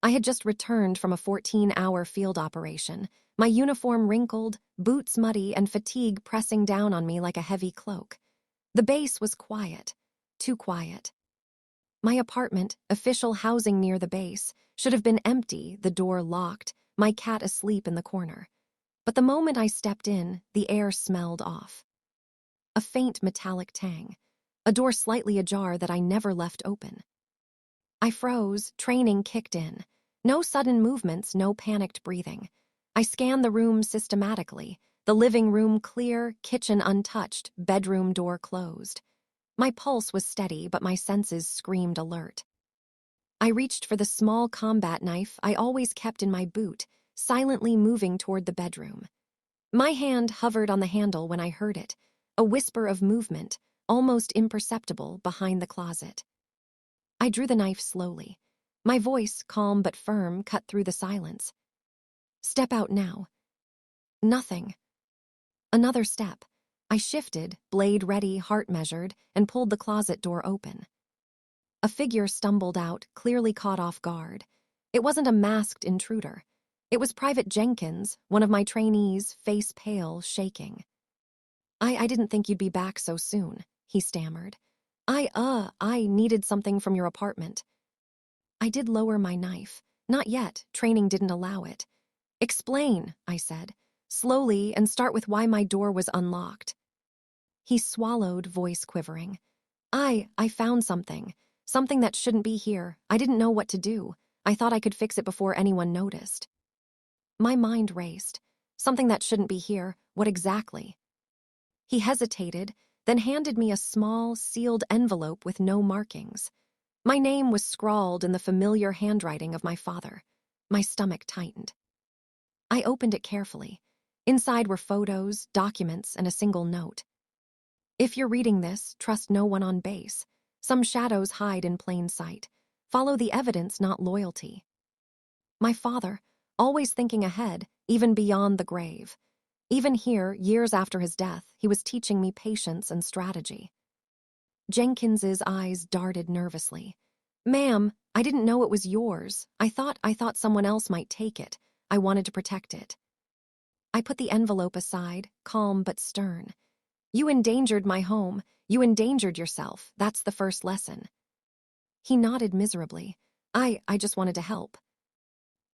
I had just returned from a 14-hour field operation, my uniform wrinkled, boots muddy, and fatigue pressing down on me like a heavy cloak. The base was quiet, too quiet. My apartment, official housing near the base, should have been empty, the door locked, my cat asleep in the corner. But the moment I stepped in, the air smelled off. A faint metallic tang, a door slightly ajar that I never left open. I froze, training kicked in. No sudden movements, no panicked breathing. I scanned the room systematically, the living room clear, kitchen untouched, bedroom door closed. My pulse was steady, but my senses screamed alert. I reached for the small combat knife I always kept in my boot, silently moving toward the bedroom. My hand hovered on the handle when I heard it, a whisper of movement, almost imperceptible, behind the closet. I drew the knife slowly. My voice, calm but firm, cut through the silence. Step out now. Nothing. Another step. I shifted, blade ready, heart measured, and pulled the closet door open. A figure stumbled out, clearly caught off guard. It wasn't a masked intruder. It was Private Jenkins, one of my trainees, face pale, shaking. I didn't think you'd be back so soon, he stammered. I needed something from your apartment. I did lower my knife. Not yet, training didn't allow it. Explain, I said, slowly, and start with why my door was unlocked. He swallowed, voice quivering. I found something that shouldn't be here. I didn't know what to do. I thought I could fix it before anyone noticed. My mind raced. Something that shouldn't be here. What exactly? He hesitated, then handed me a small, sealed envelope with no markings. My name was scrawled in the familiar handwriting of my father. My stomach tightened. I opened it carefully. Inside were photos, documents, and a single note. If you're reading this, trust no one on base. Some shadows hide in plain sight. Follow the evidence, not loyalty. My father, always thinking ahead, even beyond the grave. Even here, years after his death, he was teaching me patience and strategy. Jenkins's eyes darted nervously. Ma'am, I didn't know it was yours. I thought someone else might take it. I wanted to protect it. I put the envelope aside, calm but stern. You endangered my home. You endangered yourself. That's the first lesson. He nodded miserably. I just wanted to help.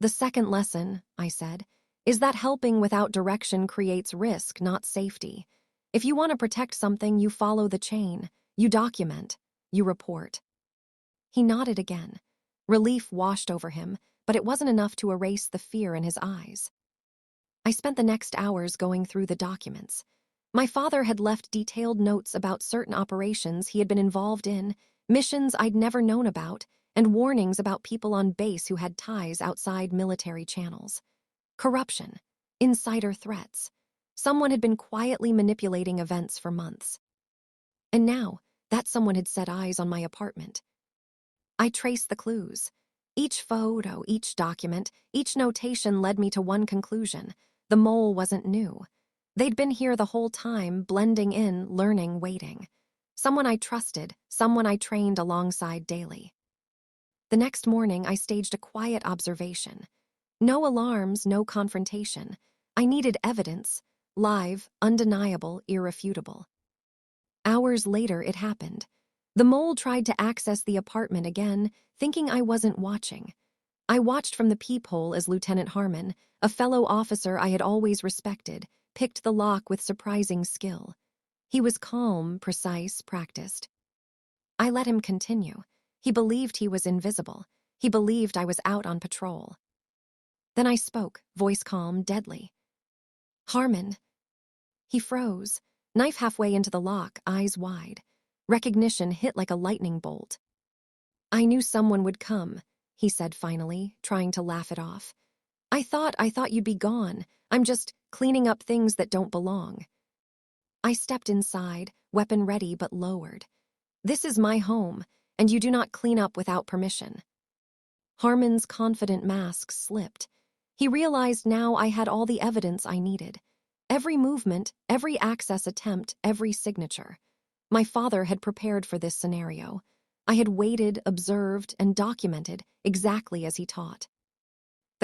The second lesson, I said, is that helping without direction creates risk, not safety. If you want to protect something, you follow the chain. You document. You report. He nodded again. Relief washed over him, but it wasn't enough to erase the fear in his eyes. I spent the next hours going through the documents. My father had left detailed notes about certain operations he had been involved in, missions I'd never known about, and warnings about people on base who had ties outside military channels. Corruption, insider threats. Someone had been quietly manipulating events for months. And now, that someone had set eyes on my apartment. I traced the clues. Each photo, each document, each notation led me to one conclusion. The mole wasn't new. They'd been here the whole time, blending in, learning, waiting. Someone I trusted, someone I trained alongside daily. The next morning, I staged a quiet observation. No alarms, no confrontation. I needed evidence, live, undeniable, irrefutable. Hours later, it happened. The mole tried to access the apartment again, thinking I wasn't watching. I watched from the peephole as Lieutenant Harmon, a fellow officer I had always respected, picked the lock with surprising skill. He was calm, precise, practiced. I let him continue. He believed he was invisible. He believed I was out on patrol. Then I spoke, voice calm, deadly. Harmon. He froze, knife halfway into the lock, eyes wide. Recognition hit like a lightning bolt. I knew someone would come, he said finally, trying to laugh it off. I thought you'd be gone. I'm just cleaning up things that don't belong. I stepped inside, weapon ready but lowered. This is my home, and you do not clean up without permission. Harmon's confident mask slipped. He realized now I had all the evidence I needed. Every movement, every access attempt, every signature. My father had prepared for this scenario. I had waited, observed, and documented exactly as he taught.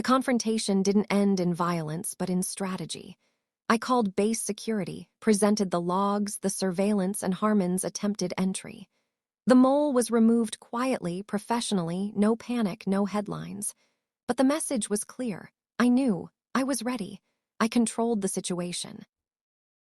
The confrontation didn't end in violence, but in strategy. I called base security, presented the logs, the surveillance, and Harmon's attempted entry. The mole was removed quietly, professionally, no panic, no headlines. But the message was clear. I knew. I was ready. I controlled the situation.